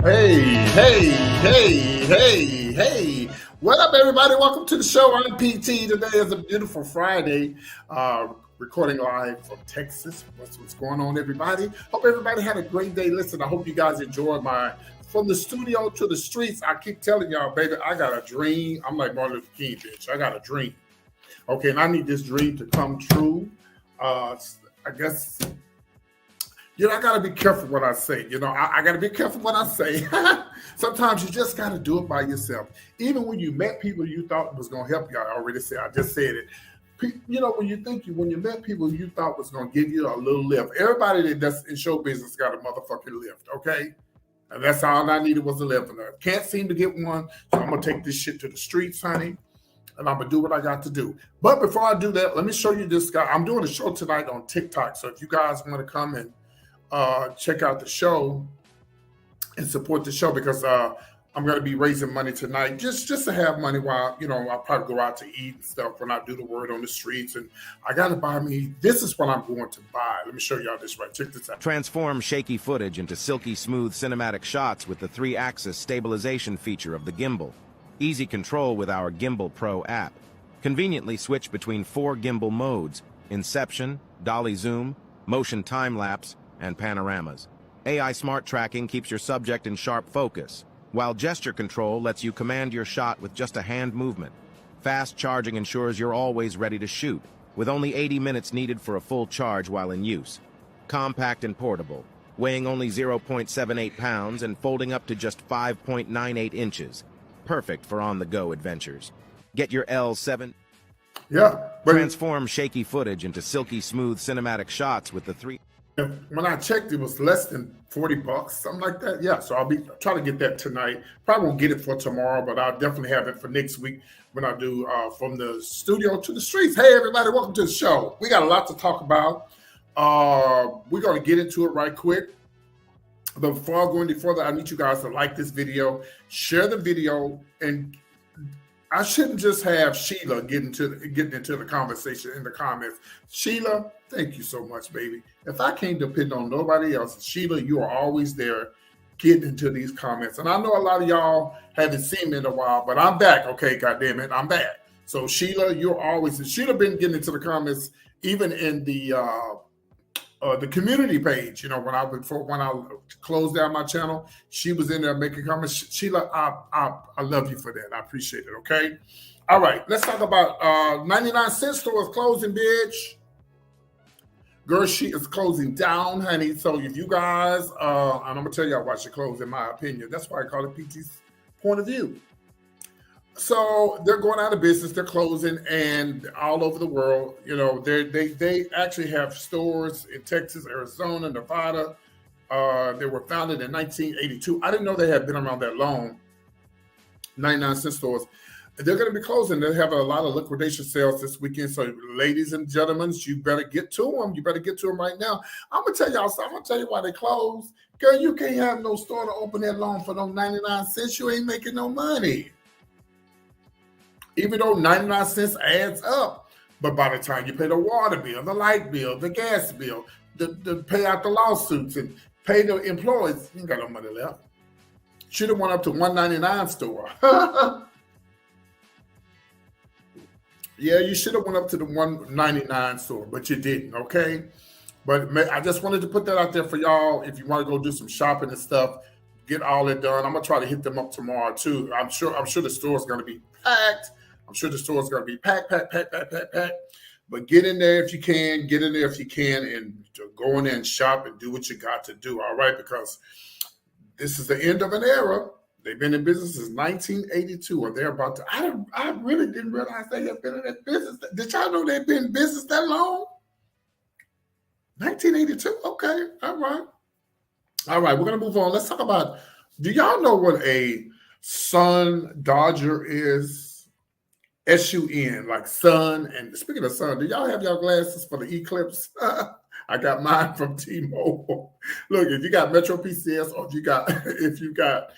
Hey. What up, everybody? Welcome to the show. I'm PT. Today is a beautiful Friday. Recording live from Texas. What's going on, everybody? Hope everybody had a great day. Listen, I hope you guys enjoyed my From the Studio to the Streets. I keep telling y'all, baby, I got a dream. I'm like Martin Luther King, bitch. I got a dream. Okay, and I need this dream to come true. I guess... I got to be careful what I say. I got to be careful what I say. Sometimes you just got to do it by yourself. Even when you met people you thought was going to help you, I just said it. When you met people you thought was going to give you a little lift. Everybody that does in show business got a motherfucking lift, okay? And that's all I needed was a lift. And I can't seem to get one, so I'm going to take this shit to the streets, honey. And I'm going to do what I got to do. But before I do that, let me show you this guy. I'm doing a show tonight on TikTok. So if you guys want to come and check out the show and support the show, because I'm going to be raising money tonight just to have money while, I'll probably go out to eat and stuff when I do the word on the streets. And I got to buy me, this is what I'm going to buy. Let me show y'all this right. Check this out. Transform shaky footage into silky smooth cinematic shots with the 3-axis stabilization feature of the Gimbal. Easy control with our Gimbal Pro app. Conveniently switch between 4 gimbal modes: Inception, Dolly Zoom, Motion Time-Lapse, and panoramas. AI smart tracking keeps your subject in sharp focus, while gesture control lets you command your shot with just a hand movement. Fast charging ensures you're always ready to shoot, with only 80 minutes needed for a full charge while in use. Compact and portable, weighing only 0.78 pounds and folding up to just 5.98 inches. Perfect for on-the-go adventures. Get your L7... Transform shaky footage into silky smooth cinematic shots with the 3... When I checked, it was less than $40, something like that. Yeah, so I'll be trying to get that tonight. Probably won't get it for tomorrow, but I'll definitely have it for next week when I do From the Studio to the Streets. Hey, everybody, welcome to the show. We got a lot to talk about. We're going to get into it right quick. But before I go any further, I need you guys to like this video, share the video, and I shouldn't just have Sheila getting into the conversation in the comments. Sheila, thank you so much, baby. If I can't depend on nobody else, Sheila, you are always there getting into these comments. And I know a lot of y'all haven't seen me in a while, but I'm back. Okay, goddamn it, I'm back. So Sheila, you're always, and Sheila been getting into the comments even in the community page. When I closed down my channel, she was in there making comments. Sheila, I love you for that. I appreciate it. Okay. All right. Let's talk about 99-cent store is closing, bitch. Girl, she is closing down, honey. So if you guys, and I'm gonna tell y'all why she closed, in my opinion. That's why I call it PT's point of view. So they're going out of business. They're closing, and all over the world. They actually have stores in Texas, Arizona, Nevada. They were founded in 1982. I didn't know they had been around that long. 99-cent stores. They're going to be closing. They have a lot of liquidation sales this weekend. So, ladies and gentlemen, you better get to them. You better get to them right now. I'm gonna tell y'all something. I'm gonna tell you why they closed. Girl, you can't have no store to open that long for no 99 cents. You ain't making no money. Even though 99 cents adds up, but by the time you pay the water bill, the light bill, the gas bill, the pay out the lawsuits and pay the employees, you ain't got no money left. Should have went up to $1.99 store. Yeah, you should have went up to the $1.99 store, but you didn't. Okay, but I just wanted to put that out there for y'all. If you want to go do some shopping and stuff, get all it done. I'm gonna try to hit them up tomorrow too. I'm sure the store's gonna be packed. I'm sure the store's going to be packed. But get in there if you can. Get in there if you can and go in there and shop and do what you got to do, all right? Because this is the end of an era. They've been in business since 1982, or they're about to. I really didn't realize they had been in that business. Did y'all know they've been in business that long? 1982? Okay, all right. All right, we're going to move on. Let's talk about, do y'all know what a sun dodger is? S-U-N, like sun. And speaking of sun, do y'all have y'all glasses for the eclipse? I got mine from T-Mobile. Look, if you got Metro PCS or if you got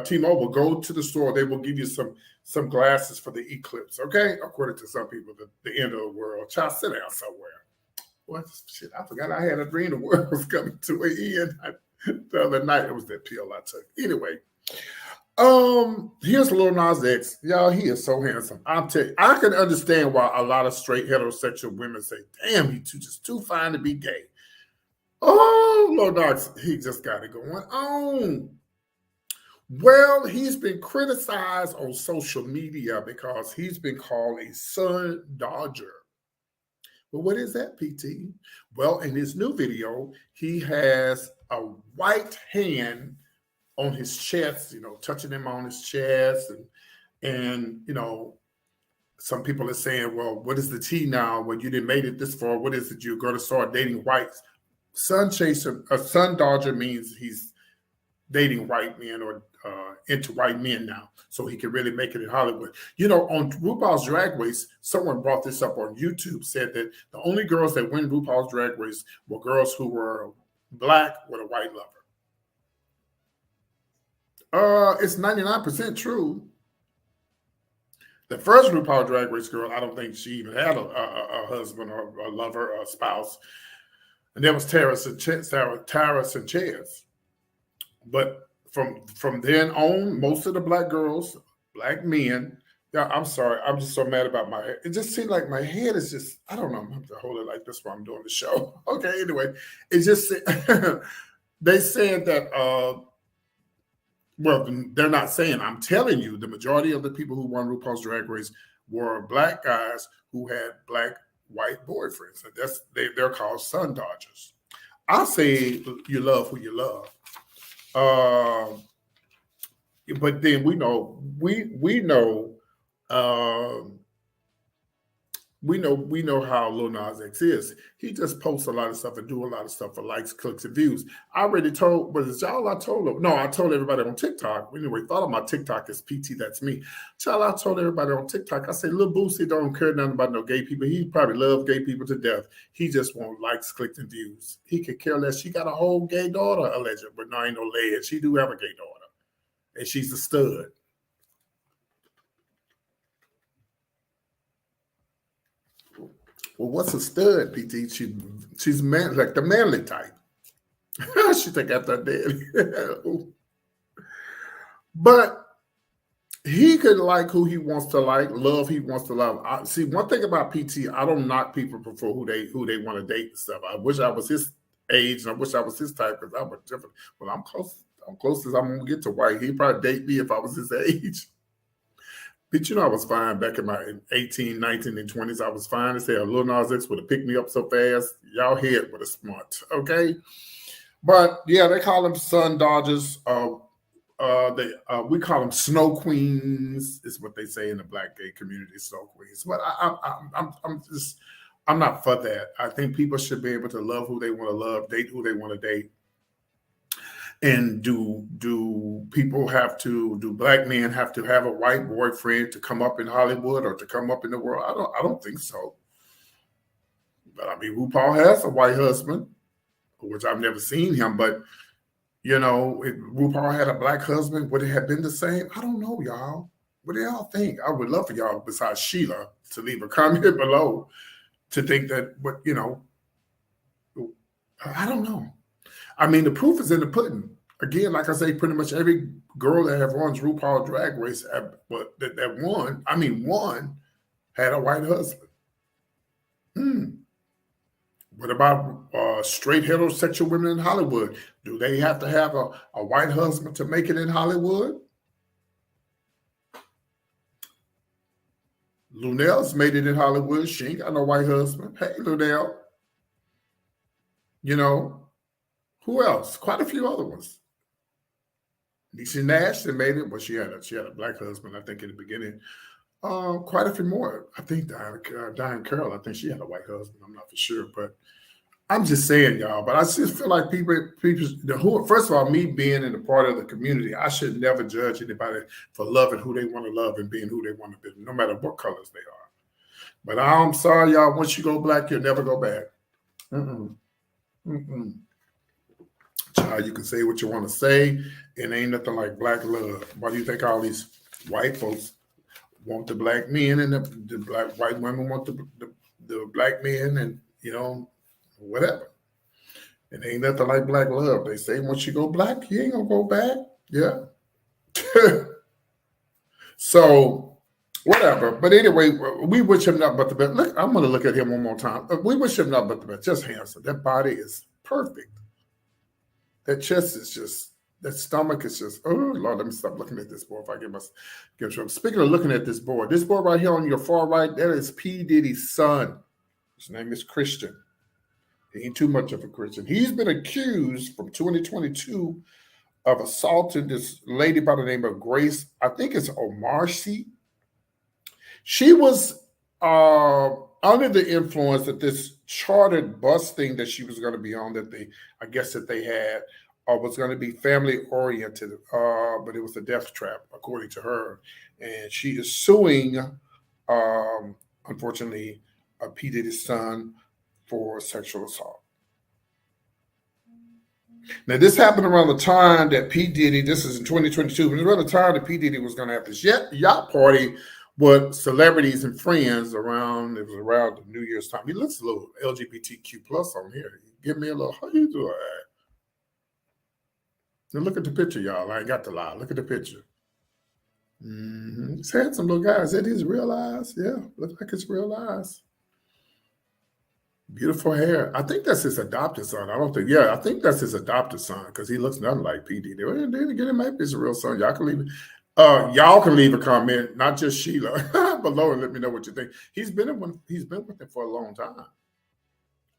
T-Mobile, go to the store. They will give you some glasses for the eclipse, okay? According to some people, the end of the world. Child, sit down somewhere. What shit? I forgot I had a dream the world was coming to an end. the other night. It was that pill I took. Anyway, here's Lil Nas X. Y'all, he is so handsome. I'll tell you, I can understand why a lot of straight heterosexual women say, damn, he's just too fine to be gay. Oh, Lil Nas, he just got it going on. Well, he's been criticized on social media because he's been called a sun dodger. Well, what is that, PT? Well, in his new video, he has a white hand on his chest, touching him on his chest. And some people are saying, well, what is the tea now? Well, you didn't made it this far. What is it? You're going to start dating whites. Sun chaser, a sun dodger means he's dating white men or into white men now, so he can really make it in Hollywood. On RuPaul's Drag Race, someone brought this up on YouTube, said that the only girls that win RuPaul's Drag Race were girls who were black with a white lover. It's 99% true. The first RuPaul Drag Race girl, I don't think she even had a husband or a lover or a spouse. And that was Tara Sanchez. But from then on, most of the black girls, black men, yeah, I'm sorry, I'm just so mad about my hair. It just seems like my head is just, I don't know, I'm going to hold it like this while I'm doing the show. Okay, anyway, it's just, they said that, well, they're not saying, I'm telling you, the majority of the people who won RuPaul's Drag Race were black guys who had black white boyfriends. They're called sun dodgers. I say you love who you love. But then we know how Lil Nas X is. He just posts a lot of stuff and do a lot of stuff for likes, clicks, and views. I already told, but it's y'all I told them. No, I told everybody on TikTok. Anyway, thought of my TikTok as PT, that's me. Child, I told everybody on TikTok, I said, Lil Boosie don't care nothing about no gay people. He probably love gay people to death. He just want likes, clicks, and views. He could care less. She got a whole gay daughter, alleged, but no, ain't no leg. She do have a gay daughter. And she's a stud. Well, what's a stud, PT? She's man, like the manly type. She take after her daddy. But he could like who he wants to like, love who he wants to love. See, one thing about PT, I don't knock people for who they want to date and stuff. I wish I was his age and I wish I was his type because I was different. Well, I'm close as I'm gonna get to white. He'd probably date me if I was his age. But I was fine back in my 18, 19, and 20s. I was fine to say a Lil Nas X would have picked me up so fast. Y'all head would have smart, okay? But yeah, they call them sun dodgers. We call them snow queens. Is what they say in the black gay community, snow queens. But I'm not for that. I think people should be able to love who they want to love, date who they want to date. And do black men have to have a white boyfriend to come up in Hollywood or to come up in the world? I don't think so. But I mean, RuPaul has a white husband, which I've never seen him. But if RuPaul had a black husband, would it have been the same? I don't know, y'all. What do y'all think? I would love for y'all, besides Sheila, to leave a comment below to think that. But I don't know. I mean, the proof is in the pudding. Again, like I say, pretty much every girl that have runs RuPaul Drag Race that won, had a white husband. What about straight heterosexual women in Hollywood? Do they have to have a white husband to make it in Hollywood? Lunel's made it in Hollywood. She ain't got no white husband. Hey, Lunel. Who else? Quite a few other ones. Niecy Nash that made it, but she had a black husband, I think, in the beginning. Quite a few more. I think Diane Carroll, I think she had a white husband. I'm not for sure, but I'm just saying, y'all. But I just feel like people first of all, me being in a part of the community, I should never judge anybody for loving who they want to love and being who they want to be, no matter what colors they are. But I'm sorry, y'all. Once you go black, you'll never go back. Child, you can say what you want to say. It ain't nothing like black love. Why do you think all these white folks want the black men and the black white women want the black men and whatever? And ain't nothing like black love. They say once you go black, you ain't gonna go back. Yeah. So whatever. But anyway, we wish him nothing but the best. Look, I'm gonna look at him one more time. We wish him nothing but the best. Just handsome. That body is perfect. That chest is just, that stomach is just, oh Lord, let me stop looking at this board if I get trouble. Speaking of looking at this board right here on your far right, that is P. Diddy's son. His name is Christian. He ain't too much of a Christian. He's been accused from 2022 of assaulting this lady by the name of Grace. I think it's Omarcy. She was under the influence of this chartered bus thing that she was going to be on, that they had, was going to be family oriented, but it was a death trap, according to her. And she is suing, unfortunately, P. Diddy's son for sexual assault. Now, this happened around the time that P. Diddy, this is in 2022, but it was around the time that P. Diddy was going to have this yacht party with celebrities and friends around, it was around the New Year's time. He looks a little LGBTQ plus on here. Give me a little, how you doing? Now look at the picture, y'all. I ain't got to lie. Look at the picture. He's handsome little guy. Is that his real eyes? Yeah, looks like his real eyes. Beautiful hair. I think that's his adopted son. I think that's his adopted son because he looks nothing like P. Diddy. Then again, it might be his real son. Y'all can leave a comment, not just Sheila, below and let me know what you think. He's been with him for a long time.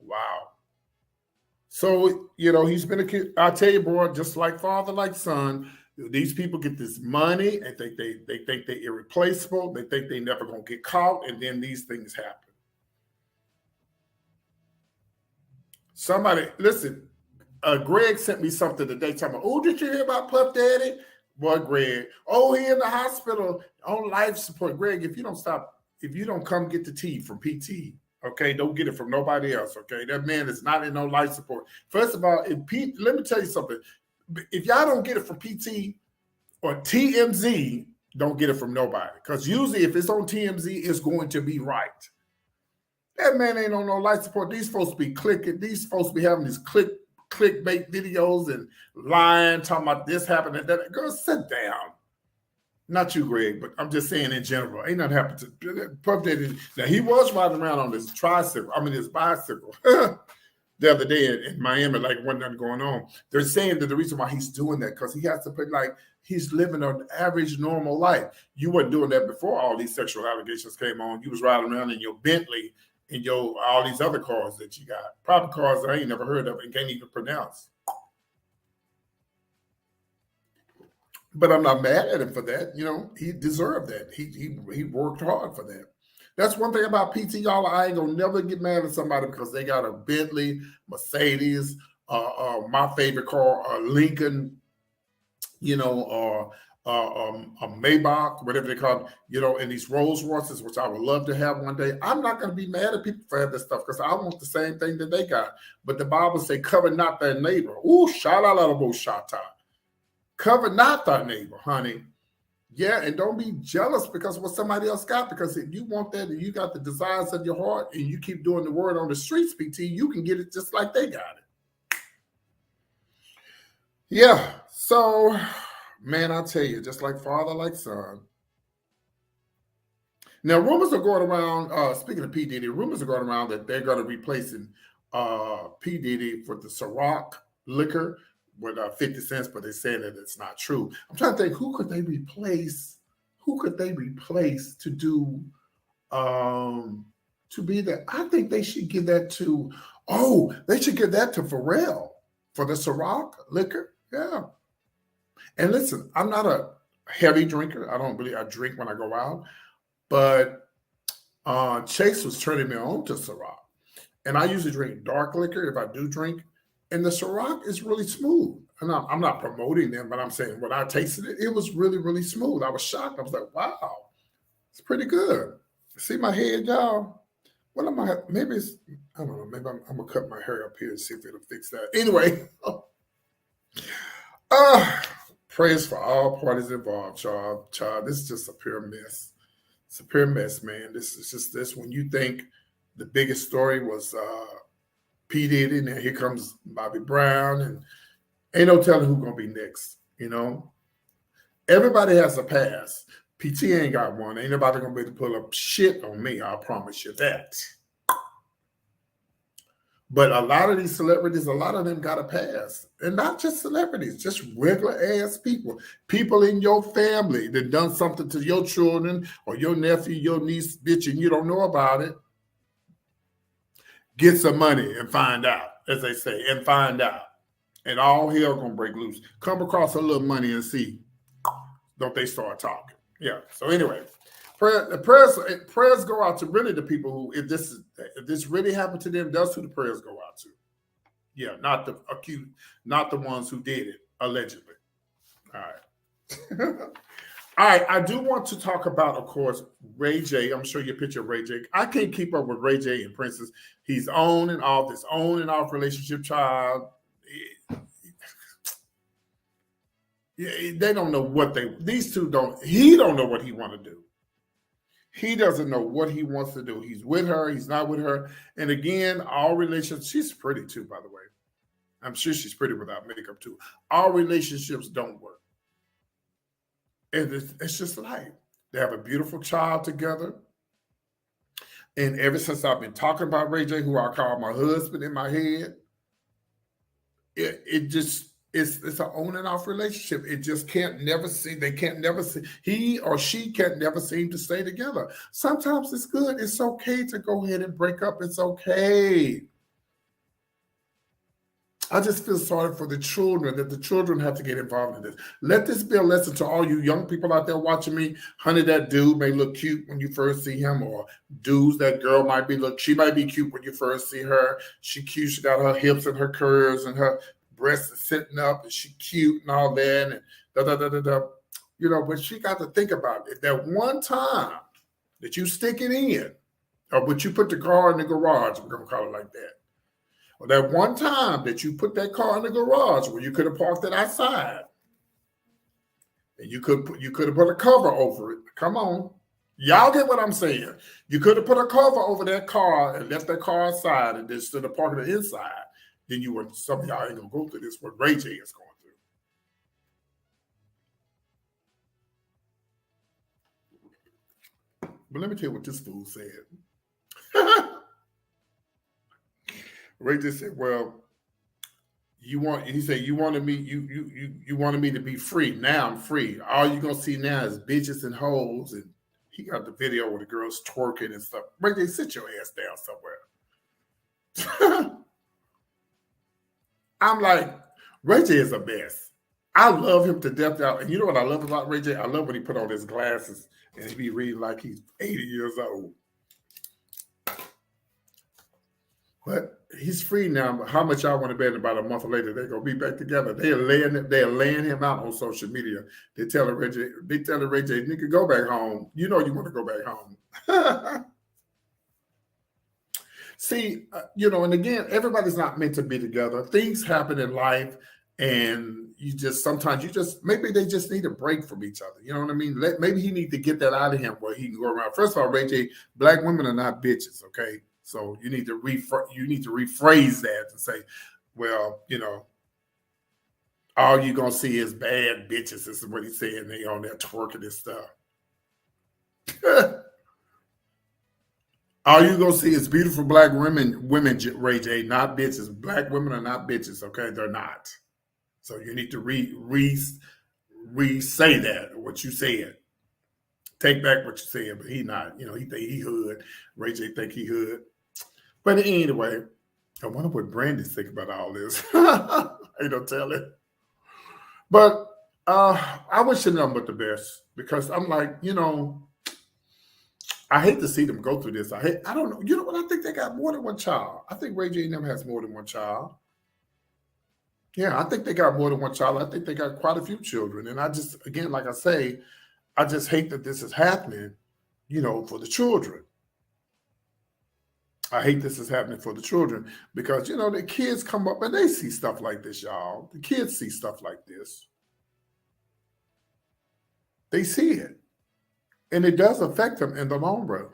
Wow. So, he's been I tell you, boy, just like father, like son, these people get this money and they think they're irreplaceable. They think they never gonna get caught, and then these things happen. Somebody, listen, Greg sent me something today talking about, oh, did you hear about Puff Daddy? Boy, Greg, oh, he in the hospital on life support. Greg, if you don't come get the tea from PT, okay, don't get it from nobody else, okay? That man is not in no life support. First of all, let me tell you something. If y'all don't get it from PT or TMZ, don't get it from nobody. Because usually if it's on TMZ, it's going to be right. That man ain't on no life support. These folks be clicking. These folks be having these clickbait videos and lying, talking about this happened and that. Girl, sit down. Not you, Greg, but I'm just saying in general. Ain't nothing happened to Puff Daddy. Now, he was riding around on his bicycle the other day in Miami, like wasn't nothing going on. They're saying that the reason why he's doing that because he has to put, like, he's living an average normal life. You weren't doing that before all these sexual allegations came on. You was riding around in your Bentley and all these other cars that you got. Private cars I ain't never heard of and can't even pronounce. But I'm not mad at him for that. He deserved that. He worked hard for that. That's one thing about PT, y'all. I ain't gonna never get mad at somebody because they got a Bentley, Mercedes, my favorite car, a Lincoln, or a Maybach, whatever they call it, and these Rolls Royces, which I would love to have one day. I'm not going to be mad at people for having this stuff because I want the same thing that they got. But the Bible say, cover not thy neighbor. Ooh, shout out. Cover not thy neighbor, honey. Yeah, and don't be jealous because of what somebody else got, because if you want that and you got the desires of your heart and you keep doing the word on the streets, PT, you can get it just like they got it. Yeah, so, man, I tell you, just like father, like son. Now, rumors are going around, speaking of P. Diddy, rumors are going around that they're going to be replacing P. Diddy for the Ciroc liquor with 50 cents, but they're saying that it's not true. I'm trying to think, who could they replace to do, to be that? I think they should give that to, Pharrell for the Ciroc liquor. Yeah. And listen, I'm not a heavy drinker. I drink when I go out, but Chase was turning me on to Ciroc. And I usually drink dark liquor if I do drink. And the Ciroc is really smooth. And I'm not promoting them, but I'm saying when I tasted it, it was really, really smooth. I was shocked. I was like, wow, it's pretty good. See my head, y'all? What am I? Maybe it's, I don't know. Maybe I'm going to cut my hair up here and see if it'll fix that. Anyway. Praise for all parties involved, child. This is just a pure mess. It's a pure mess, man. This is just this. When you think the biggest story was P. Diddy, and here comes Bobby Brown, and ain't no telling who's gonna be next. Everybody has a past. PT ain't got one. Ain't nobody gonna be able to pull up shit on me. I promise you that. But a lot of these celebrities, a lot of them got a past. And not just celebrities, just regular ass people. People in your family that done something to your children or your nephew, your niece, bitch, and you don't know about it. Get some money and find out, as they say, and find out. And all hell gonna break loose. Come across a little money and see. Don't they start talking? Yeah. So anyway, prayers go out to really the people who, if this really happened to them, that's who the prayers go out to. Yeah, not the accused, not the ones who did it, allegedly. All right. All right, I do want to talk about, of course, Ray J. I'm sure you picture of Ray J. I can't keep up with Ray J and Princess. He's on and off relationship child. They don't know what these two don't. He don't know what he want to do. He doesn't know what he wants to do. He's with her. He's not with her. And again, all relationships, she's pretty too, by the way. I'm sure she's pretty without makeup too. All relationships don't work. And it's just life. They have a beautiful child together. And ever since I've been talking about Ray J, who I call my husband in my head, it's an on and off relationship. It just they can't never see, he or she can't never seem to stay together. Sometimes it's good. It's okay to go ahead and break up. It's okay. I just feel sorry for the children, that the children have to get involved in this. Let this be a lesson to all you young people out there watching me. Honey, that dude may look cute when you first see him, or dudes, that girl she might be cute when you first see her. She cute, she got her hips and her curves and her breasts are sitting up and she cute and all that. And but she got to think about it. That one time that you stick it in, or but you put the car in the garage, we're going to call it like that. Or that one time that you put that car in the garage where you could have parked it outside, and you could have put a cover over it. Come on. Y'all get what I'm saying. You could have put a cover over that car and left that car outside, and instead of parking it inside, then some of y'all ain't going to go through this, what Ray J is going through. But let me tell you what this fool said. Ray J said, well, you wanted me to be free. Now I'm free. All you're going to see now is bitches and hoes. And he got the video where the girls twerking and stuff. Ray J, sit your ass down somewhere. I'm like, Ray J is the best. I love him to death now. And you know what I love about Ray J? I love when he put on his glasses and he be reading like he's 80 years old. But he's free now. But how much y'all want to bet about a month later they're gonna be back together? They're laying him out on social media. They telling Ray J, nigga, go back home. You know you want to go back home. See, and again, everybody's not meant to be together. Things happen in life, and maybe they just need a break from each other. You know what I mean? Maybe he need to get that out of him where he can go around. First of all, Ray J, black women are not bitches, okay? So you need to rephrase that and say, well, all you're gonna see is bad bitches. This is what he's saying. They on there twerking and stuff. All you're gonna see is beautiful black women, Ray J, not bitches. Black women are not bitches, okay? They're not. So you need to re-say that, what you said. Take back what you said, but he not. He think he hood. Ray J think he hood. But anyway, I wonder what Brandy's think about all this. Ain't no telling. But I wish them nothing but the best, because I'm like, I hate to see them go through this. I don't know. You know what? I think they got more than one child. I think Ray J and them has more than one child. Yeah, I think they got more than one child. I think they got quite a few children. And I just, again, like I say, I just hate that this is happening, for the children. I hate this is happening for the children because, the kids come up and they see stuff like this, y'all. The kids see stuff like this. They see it. And it does affect them in the long run.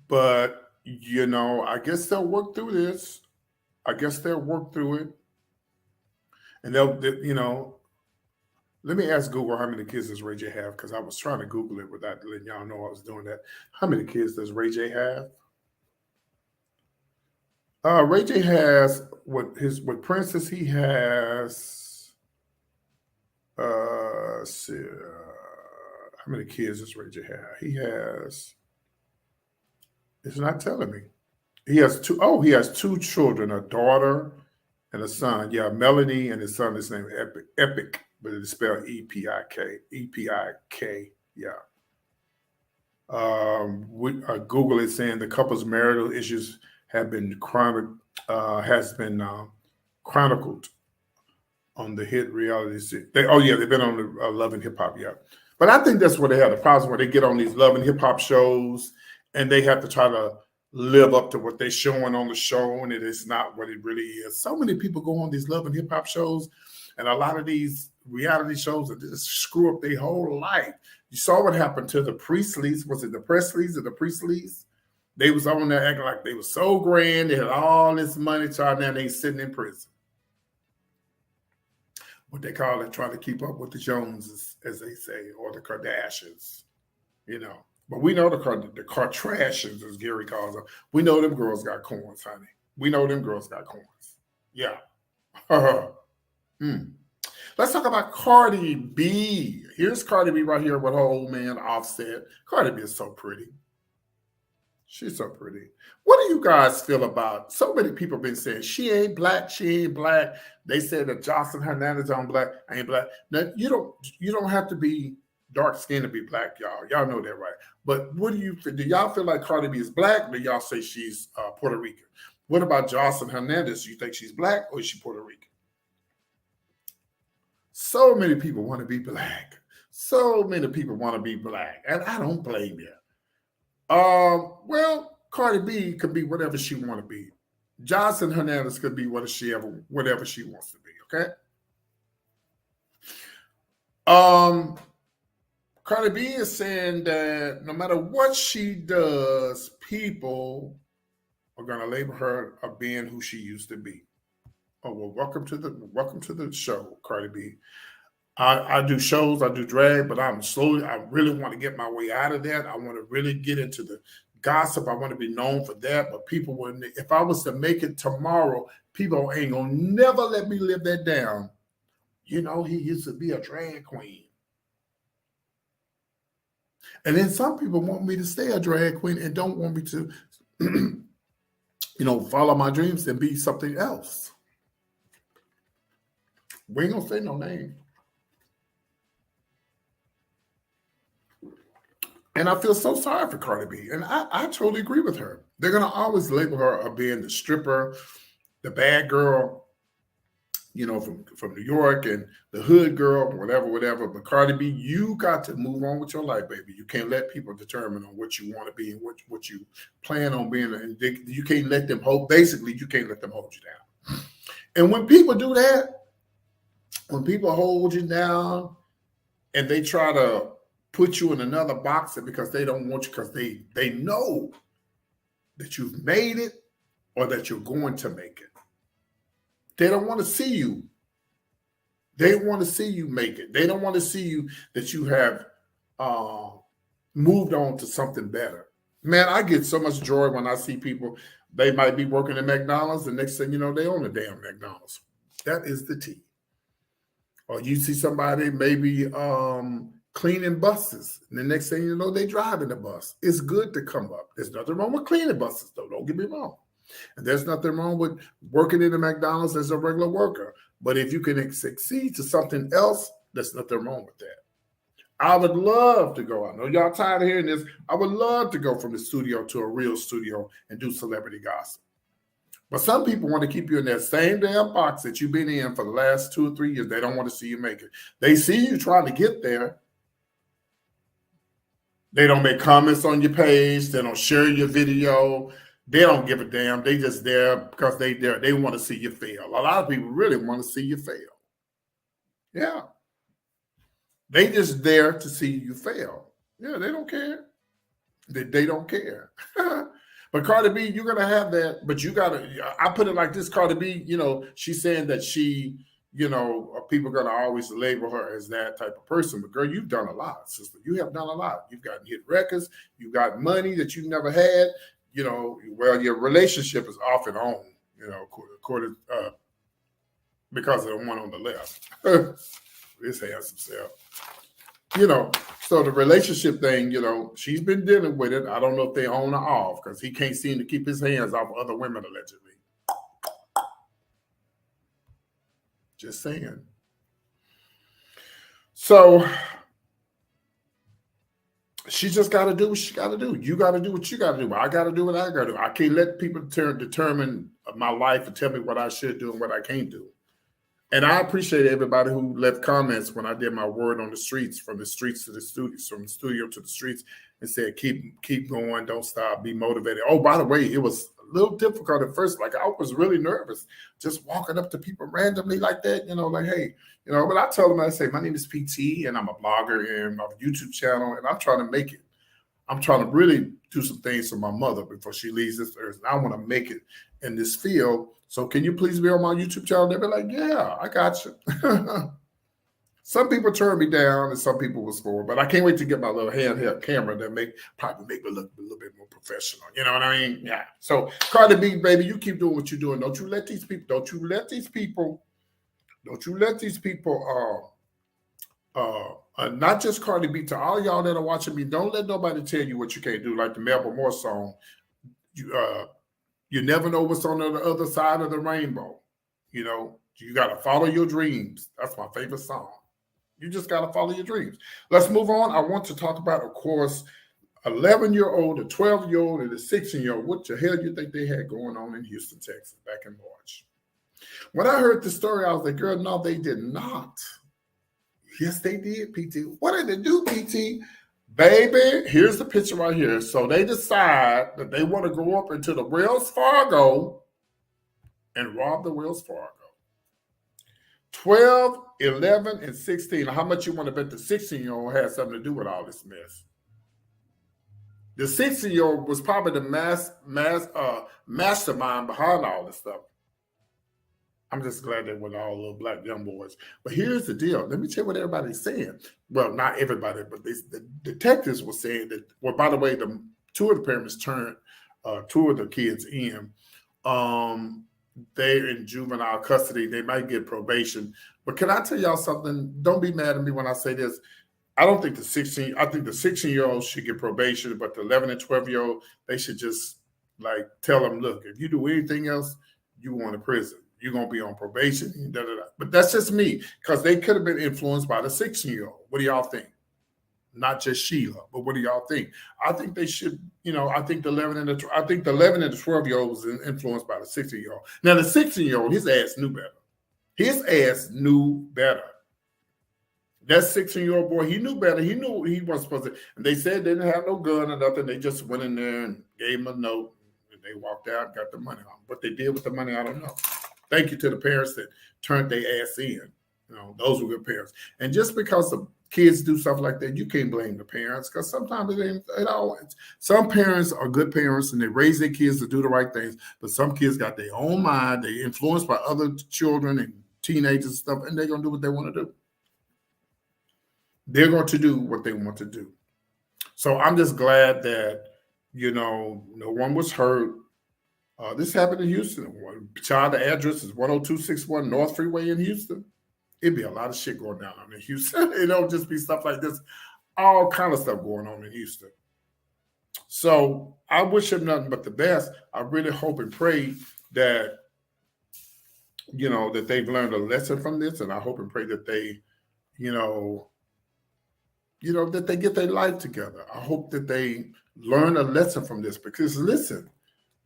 But, I guess they'll work through this. I guess they'll work through it. And let me ask Google how many kids does Ray J have? Because I was trying to Google it without letting y'all know I was doing that. How many kids does Ray J have? Ray J has with Princess, he has let's see, how many kids does Ray J have? He has, it's not telling me. He has two children, a daughter and a son. Yeah, Melody, and his son is named Epic, but it's spelled E-P-I-K. E-P-I-K, yeah. Google is saying the couple's marital issues have been chronicled on the hit reality series. They've been on the Love and Hip Hop, yeah. But I think that's where they have the problem, where they get on these Love and Hip Hop shows and they have to try to live up to what they're showing on the show, and it is not what it really is. So many people go on these Love and Hip Hop shows, and a lot of these reality shows that just screw up their whole life. You saw what happened to the Priestleys. Was it the Presleys or the Priestleys? They was on there acting like they were so grand. They had all this money, now they sitting in prison. What they call it, trying to keep up with the Joneses, as they say, or the Kardashians, But we know the Kardashians, as Gary calls them. We know them girls got corns, honey. We know them girls got corns. Yeah. Let's talk about Cardi B. Here's Cardi B right here with her old man Offset. Cardi B is so pretty. She's so pretty. What do you guys feel about? So many people have been saying she ain't black, she ain't black. They said that Jocelyn Hernandez on black, I ain't black. Now you don't have to be dark skinned to be black, y'all. Y'all know that, right? But what do y'all feel like Cardi B is black, or do y'all say she's Puerto Rican? What about Jocelyn Hernandez? Do you think she's black or is she Puerto Rican? So many people want to be black. So many people want to be black, and I don't blame you. Well, Cardi B could be whatever she want to be. Jocelyn Hernandez could be whatever she wants to be. Okay. Cardi B is saying that no matter what she does, people are gonna label her a being who she used to be. Oh well, welcome to the show, Cardi B. I do shows, I do drag, but I really want to get my way out of that. I want to really get into the gossip. I want to be known for that. But people wouldn't, if I was to make it tomorrow, people ain't gonna never let me live that down. He used to be a drag queen. And then some people want me to stay a drag queen and don't want me to, follow my dreams and be something else. We ain't gonna say no name. And I feel so sorry for Cardi B. And I totally agree with her. They're going to always label her as being the stripper, the bad girl, from New York, and the hood girl, whatever. But Cardi B, you got to move on with your life, baby. You can't let people determine on what you want to be and what you plan on being. And you can't let them basically, you can't let them hold you down. And when people do that, when people hold you down and they try to put you in another box because they don't want you, because they know that you've made it or that you're going to make it. They don't want to see you. They want to see you make it. They don't want to see you that you have moved on to something better. Man, I get so much joy when I see people, they might be working at McDonald's, the next thing you know, they own a damn McDonald's. That is the tea. Or you see somebody maybe cleaning buses, and the next thing you know, they driving the bus. It's good to come up. There's nothing wrong with cleaning buses, though. Don't get me wrong. And there's nothing wrong with working in a McDonald's as a regular worker. But if you can succeed to something else, there's nothing wrong with that. I would love to go. I know y'all tired of hearing this. I would love to go from the studio to a real studio and do celebrity gossip. But some people want to keep you in that same damn box that you've been in for the last 2 or 3 years. They don't want to see you make it. They see you trying to get there. They don't make comments on your page. They don't share your video. They don't give a damn. They just there because they want to see you fail. A lot of people really want to see you fail. Yeah. They just there to see you fail. Yeah, they don't care. They don't care. But Cardi B, you're gonna have that, but you gotta. I put it like this: Cardi B, she's saying that people are gonna always label her as that type of person. But girl, you've done a lot, sister. You have done a lot. You've gotten hit records. You got money that you never had. Well, your relationship is off and on. According because of the one on the left. This handsome self. So the relationship thing, she's been dealing with it. I don't know if they on or off because he can't seem to keep his hands off other women, allegedly. Just saying. So she just got to do what she got to do. You got to do what you got to do. I got to do what I got to do. I can't let people determine my life and tell me what I should do and what I can't do. And I appreciate everybody who left comments when I did my word on the streets, from the streets to the studios, from the studio to the streets, and said, keep going, don't stop, be motivated. Oh, by the way, it was a little difficult at first. Like, I was really nervous just walking up to people randomly like that, like, hey, but I tell them, I say, my name is PT and I'm a blogger and I have a YouTube channel and I'm trying to make it. I'm trying to really do some things for my mother before she leaves this earth. And I want to make it in this field. So can you please be on my YouTube channel? They'll be like, yeah, I got you. Some people turned me down and some people was for it, but I can't wait to get my little handheld camera that probably make me look a little bit more professional. You know what I mean? Yeah. So Cardi B, baby, you keep doing what you're doing. Don't you let these people not just Cardi B, to all y'all that are watching me, don't let nobody tell you what you can't do. Like the Melba Moore song, you never know what's on the other side of the rainbow. You got to follow your dreams. That's my favorite song. You just got to follow your dreams. Let's move on. I want to talk about, of course, 11-year-old, a 12-year-old, and a 16-year-old. What the hell do you think they had going on in Houston, Texas back in March? When I heard the story, I was like, girl, no, they did not. Yes, they did, PT. What did they do, PT? Baby, here's the picture right here. So they decide that they want to go up into the Wells Fargo and rob the Wells Fargo. 12, 11, and 16. How much you want to bet the 16-year-old had something to do with all this mess? The 16-year-old was probably the mastermind behind all this stuff. I'm just glad they were all little black young boys. But here's the deal. Let me tell you what everybody's saying. Well, not everybody, but the detectives were saying that, well, by the way, two of the parents turned two of the kids in. They're in juvenile custody. They might get probation. But can I tell y'all something? Don't be mad at me when I say this. I think the 16-year-old should get probation, but the 11 and 12-year-old, they should just tell them, look, if you do anything else, you go to prison. You're going to be on probation. Da, da, da. But that's just me, because they could have been influenced by the 16-year-old. What do y'all think? Not just Sheila, but what do y'all think? I think they should, I think the 11 and the 12-year-old was influenced by the 16-year-old. Now, the 16-year-old, his ass knew better. That 16-year-old boy, he knew better. He knew he wasn't supposed to. And they said they didn't have no gun or nothing. They just went in there and gave him a note. And they walked out and got the money on. What they did with the money, I don't know. Thank you to the parents that turned their ass in. Those were good parents. And just because the kids do stuff like that, you can't blame the parents, because sometimes it always. Some parents are good parents and they raise their kids to do the right things, but some kids got their own mind. They're influenced by other children and teenagers and stuff, and they're going to do what they want to do. They're going to do what they want to do. So I'm just glad that, no one was hurt. This happened in Houston. Child, the address is 10261 North Freeway in Houston. It'd be a lot of shit going down in Houston. It don't just be stuff like this. All kind of stuff going on in Houston. So I wish him nothing but the best. I really hope and pray that, that they've learned a lesson from this. And I hope and pray that they, that they get their life together. I hope that they learn a lesson from this, because listen,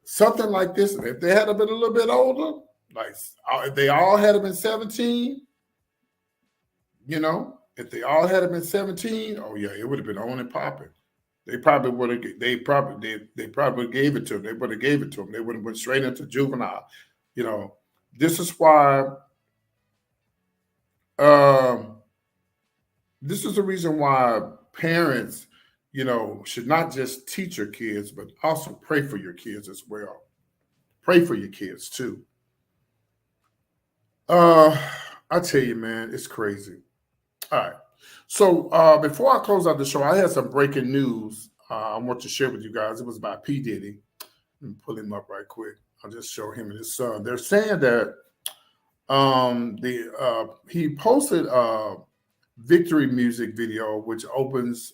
something like this, if they had been a little bit older, if they all had been 17, if they all had been 17, oh yeah, it would have been on and popping. They probably would have. They probably gave it to them. They would have gave it to them. They would have went straight into juvenile. This is why. This is the reason why parents, should not just teach your kids, but also pray for your kids as well. Pray for your kids too. I tell you, man, it's crazy. All right. So before I close out the show, I had some breaking news I want to share with you guys. It was about P. Diddy. Let me pull him up right quick. I'll just show him and his son. They're saying that he posted a victory music video, which opens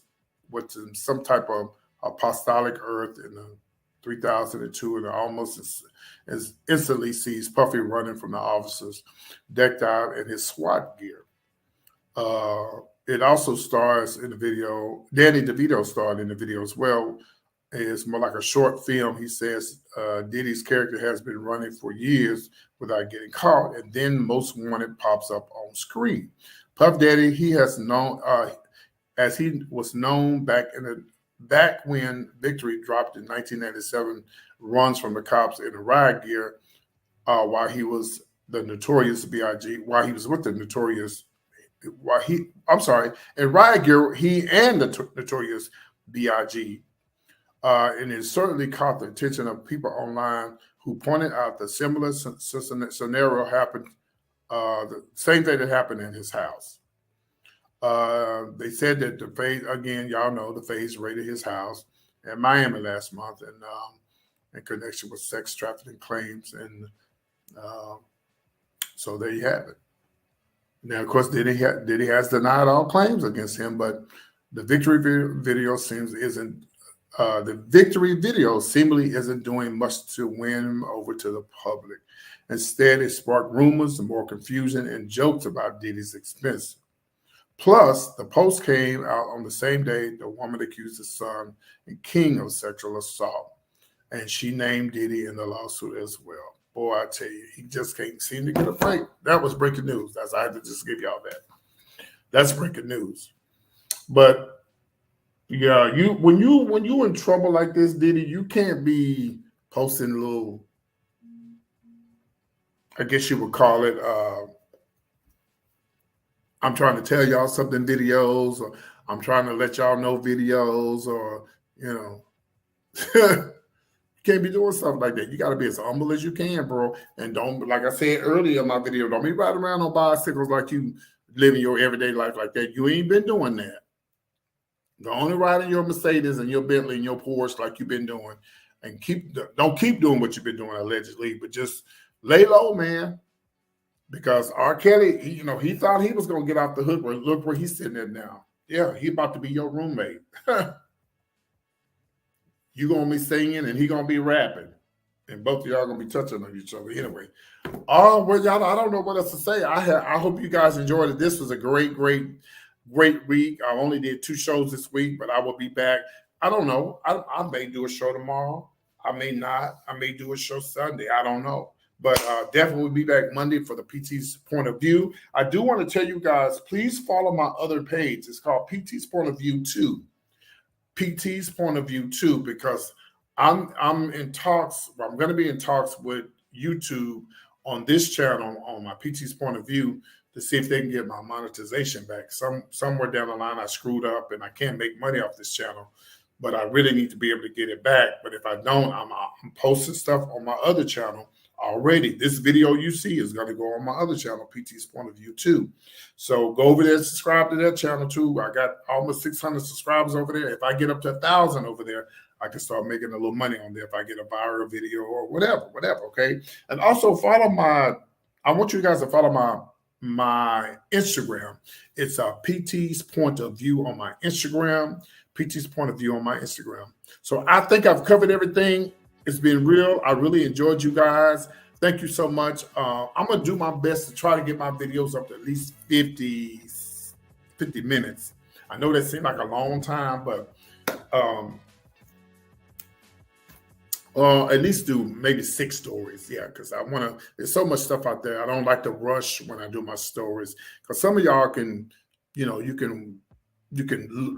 with some type of apostolic earth in the 3002, and almost as instantly sees Puffy running from the officers, decked out in his SWAT gear. It also stars in the video. Danny DeVito starred in the video as well. It's more like a short film. He says Diddy's character has been running for years without getting caught, and then Most Wanted pops up on screen. Puff Daddy, he has known as he was known back when Victory dropped in 1997, runs from the cops in a riot gear while he was the Notorious B.I.G. While he was with the Notorious, in riot gear, he and the Notorious B.I.G. And it certainly caught the attention of people online who pointed out the similar scenario happened, the same thing that happened in his house. They said that the FaZe, again, y'all know the FaZe raided his house in Miami last month, and in connection with sex trafficking claims, and so there you have it. Now, of course, Diddy has denied all claims against him, but the victory video seemingly isn't doing much to win him over to the public. Instead, it sparked rumors and more confusion and jokes about Diddy's expense. Plus, the post came out on the same day the woman accused his son and king of sexual assault, and she named Diddy in the lawsuit as well. Boy, I tell you, he just can't seem to get a break. That was breaking news. I had to just give y'all that. That's breaking news. But yeah, when you in trouble like this, Diddy, you can't be posting little, I guess you would call it, I'm trying to tell y'all something videos, or I'm trying to let y'all know videos, or, you can't be doing stuff like that. You got to be as humble as you can, bro. And don't, like I said earlier in my video, don't be riding around on bicycles like you living your everyday life like that. You ain't been doing that. Don't only riding your Mercedes and your Bentley and your Porsche like you've been doing. And don't keep doing what you've been doing allegedly, but just lay low, man. Because R. Kelly, he thought he was going to get off the hook. Look where he's sitting at now. Yeah, he about to be your roommate. You going to be singing and he going to be rapping. And both of y'all going to be touching on each other anyway. Oh, well, y'all, I don't know what else to say. I hope you guys enjoyed it. This was a great week. I only did 2 shows this week, but I will be back. I don't know. I may do a show tomorrow. I may not. I may do a show Sunday. I don't know. But definitely will be back Monday for the PT's Point of View. I do want to tell you guys, please follow my other page. It's called PT's Point of View 2. PT's Point of View 2, because I'm in talks. I'm going to be in talks with YouTube on this channel, on my PT's Point of View, to see if they can get my monetization back. Somewhere down the line I screwed up and I can't make money off this channel, but I really need to be able to get it back. But if I don't, I'm posting stuff on my other channel already. This video you see is going to go on my other channel, PT's Point of View 2. So go over there and subscribe to that channel too. I got almost 600 subscribers over there. If I get up to 1,000 over there, I can start making a little money on there if I get a viral video or whatever, okay? And also I want you guys to follow my Instagram. It's PT's Point of View on my Instagram, PT's Point of View on my Instagram. So I think I've covered everything. It's been real. I really enjoyed you guys. Thank you so much. I'm going to do my best to try to get my videos up to at least 50 minutes. I know that seemed like a long time, but at least do maybe 6 stories. Yeah, because there's so much stuff out there. I don't like to rush when I do my stories, because some of y'all can, you can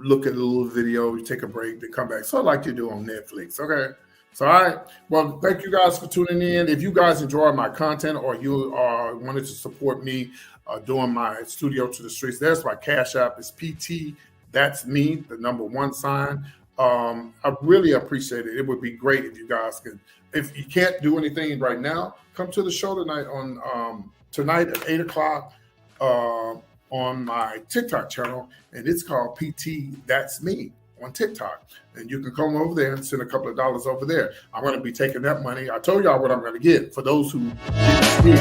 look at a little video, you take a break, then come back. So I like to do on Netflix. Okay. So, all right. Well, thank you guys for tuning in. If you guys enjoy my content, or you wanted to support me doing my Studio to the Streets, there's my Cash App. It's PT That's me, the number 1 sign. I really appreciate it. It would be great if you guys can. If you can't do anything right now, come to the show tonight tonight at 8 o'clock on my TikTok channel, and it's called PT That's Me on TikTok. And you can come over there and send a couple of dollars over there. I'm going to be taking that money. I told y'all what I'm going to get for those who didn't see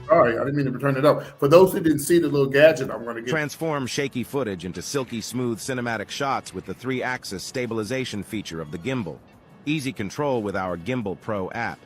Sorry, I didn't mean to turn it up. For those who didn't see the little gadget, I'm going to get. Transform shaky footage into silky smooth cinematic shots with the 3-axis stabilization feature of the gimbal. Easy control with our Gimbal Pro app.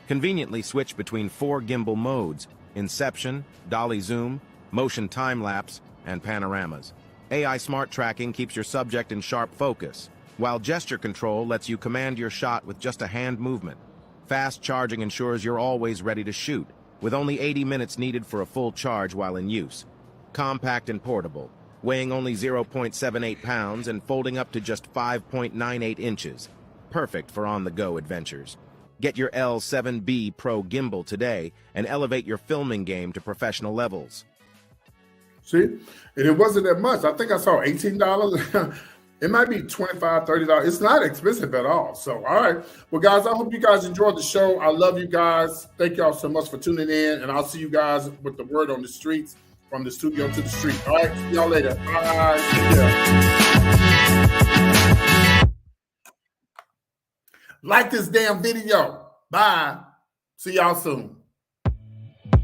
Conveniently switch between 4 gimbal modes: inception, dolly zoom, motion time-lapse, and panoramas. AI smart tracking keeps your subject in sharp focus, while gesture control lets you command your shot with just a hand movement. Fast charging ensures you're always ready to shoot, with only 80 minutes needed for a full charge while in use. Compact and portable, weighing only 0.78 pounds and folding up to just 5.98 inches. Perfect for on-the-go adventures. Get your L7B Pro gimbal today and elevate your filming game to professional levels. See, and it wasn't that much. I think I saw $18. It might be $25, $30. It's not expensive at all. So, all right. Well, guys, I hope you guys enjoyed the show. I love you guys. Thank y'all so much for tuning in. And I'll see you guys with the word on the streets, from the studio to the street. All right. See y'all later. Bye. Like this damn video. Bye. See y'all soon.